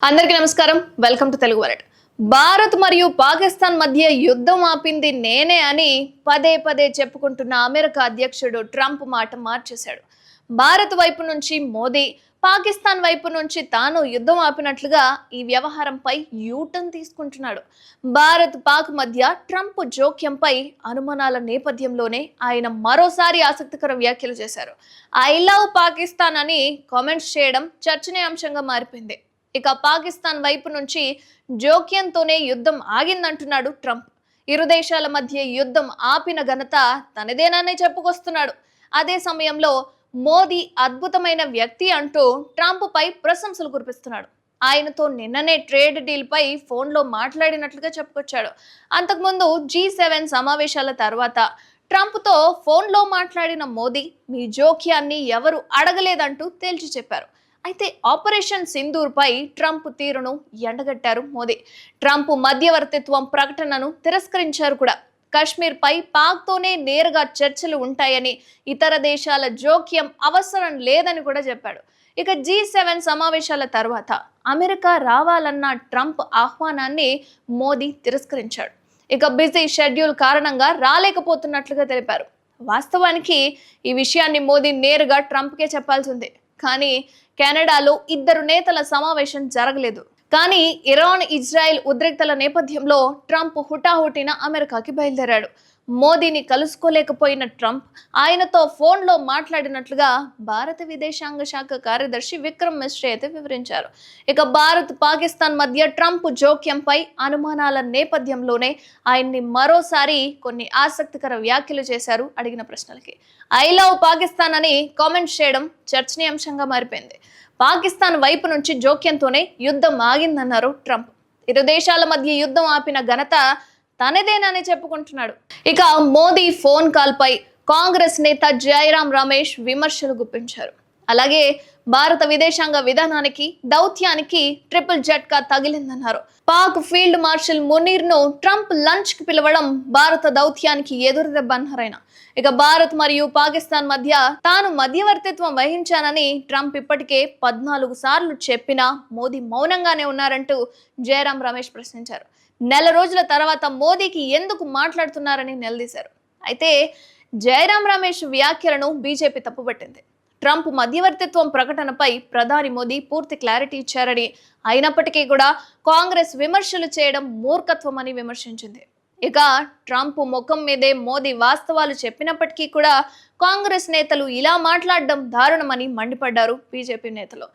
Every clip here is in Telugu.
అందరికీ నమస్కారం. Welcome to Telugu world. Bharat మరియు పాకిస్తాన్ మధ్య యుద్ధం ఆపింది నేనే అని పదే పదే చెప్పుకుంటున్న అమెరికా అధ్యక్షుడు ట్రంప్ మాట మార్చేశాడు. భారత్ వైపు నుంచి మోదీ, పాకిస్తాన్ వైపు నుంచి తాను యుద్ధం ఆపినట్లుగా ఈ వ్యవహారంపై యూటర్న్ తీసుకుంటున్నాడు. భారత్ పాక్ మధ్య ట్రంప్ జోక్యంపై అనుమానాల నేపథ్యంలోనే ఆయన మరోసారి ఆసక్తికర వ్యాఖ్యలు చేశారు. ఐ లవ్ పాకిస్తాన్ అని కామెంట్స్ చేయడం చర్చనీయాంశంగా మారిపోయింది. ఇక పాకిస్తాన్ వైపు నుంచి జోక్యంతోనే యుద్ధం ఆగిందంటున్నాడు ట్రంప్. ఇరు దేశాల మధ్య యుద్ధం ఆపిన ఘనత తనదేనని చెప్పుకొస్తున్నాడు. అదే సమయంలో మోదీ అద్భుతమైన వ్యక్తి అంటూ ట్రంప్ పై ప్రశంసలు కురిపిస్తున్నాడు. ఆయనతో నిన్ననే ట్రేడ్ డీల్ పై ఫోన్లో మాట్లాడినట్లుగా చెప్పుకొచ్చాడు. అంతకుముందు G7 సమావేశాల తర్వాత ట్రంప్తో ఫోన్లో మాట్లాడిన మోదీ మీ జోక్యాన్ని ఎవరు అడగలేదంటూ తేల్చి చెప్పారు. అయితే ఆపరేషన్ సింధూర్ పై ట్రంప్ తీరును ఎండగట్టారు మోదీ. ట్రంప్ మధ్యవర్తిత్వం ప్రకటనను తిరస్కరించారు కూడా. కశ్మీర్ పై పాక్ తోనే నేరుగా చర్చలు ఉంటాయని, ఇతర దేశాల జోక్యం అవసరం లేదని కూడా చెప్పాడు. ఇక G7 సమావేశాల తర్వాత అమెరికా రావాలన్న ట్రంప్ ఆహ్వానాన్ని మోదీ తిరస్కరించాడు. ఇక బిజీ షెడ్యూల్ కారణంగా రాలేకపోతున్నట్లుగా తెలిపారు. వాస్తవానికి ఈ విషయాన్ని మోదీ నేరుగా ట్రంప్కే చెప్పాల్సిందే. కానీ కెనడాలో ఇద్దరు నేతల సమావేశం జరగలేదు. కానీ ఇరాన్, ఇజ్రాయెల్ ఉద్రిక్తల నేపథ్యంలో ట్రంప్ హుటాహుటిన అమెరికాకి బయలుదేరాడు. మోదీని కలుసుకోలేకపోయిన ట్రంప్ ఆయనతో ఫోన్లో మాట్లాడినట్లుగా భారత విదేశాంగ శాఖ కార్యదర్శి విక్రమ్ మిశ్రీ అయితే వివరించారు. ఇక భారత్ పాకిస్తాన్ మధ్య ట్రంప్ జోక్యంపై అనుమానాల నేపథ్యంలోనే ఆయన్ని మరోసారి కొన్ని ఆసక్తికర వ్యాఖ్యలు చేశారు. అడిగిన ప్రశ్నలకి ఐ లవ్ పాకిస్తాన్ అని కామెంట్ చేయడం చర్చనీయాంశంగా మారిపోయింది. పాకిస్తాన్ వైపు నుంచి జోక్యంతోనే యుద్ధం ఆగిందన్నారు ట్రంప్. ఇరు దేశాల మధ్య యుద్ధం ఆపిన ఘనత తనదేనని చెప్పుకుంటున్నాడు. ఇక మోదీ ఫోన్ కాల్ పై కాంగ్రెస్ నేత జయరాం రమేష్ విమర్శలు గుప్పించారు. అలాగే భారత విదేశాంగ విధానానికి, దౌత్యానికి ట్రిపుల్ జట్కా తగిలిందన్నారు. పాక్ ఫీల్డ్ మార్షల్ మునీర్ ను ట్రంప్ లంచ్ కి పిలవడం భారత దౌత్యానికి ఎదురు దెబ్బ అన్నారాయన. ఇక భారత్ మరియు పాకిస్తాన్ మధ్య తాను మధ్యవర్తిత్వం వహించానని ట్రంప్ ఇప్పటికే 14 సార్లు చెప్పినా మోదీ మౌనంగానే ఉన్నారంటూ జయరాం రమేష్ ప్రశ్నించారు. నెల రోజుల తర్వాత మోదీకి ఎందుకు మాట్లాడుతున్నారని నిలదీశారు. అయితే జయరాం రమేష్ వ్యాఖ్యలను బీజేపీ తప్పుపట్టింది. ట్రంప్ మధ్యవర్తిత్వం ప్రకటనపై ప్రధాని మోదీ పూర్తి క్లారిటీ ఇచ్చారని, అయినప్పటికీ కూడా కాంగ్రెస్ విమర్శలు చేయడం మూర్ఖత్వమని విమర్శించింది. ఇక ట్రంప్ ముఖం మీదే మోదీ వాస్తవాలు చెప్పినప్పటికీ కూడా కాంగ్రెస్ నేతలు ఇలా మాట్లాడడం దారుణమని మండిపడ్డారు బీజేపీ నేతలు.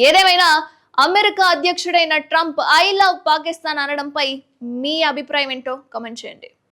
ఏదేమైనా అమెరికా అధ్యక్షుడైన ట్రంప్ ఐ లవ్ పాకిస్తాన్ అనడంపై మీ అభిప్రాయం ఏంటో కామెంట్ చేయండి.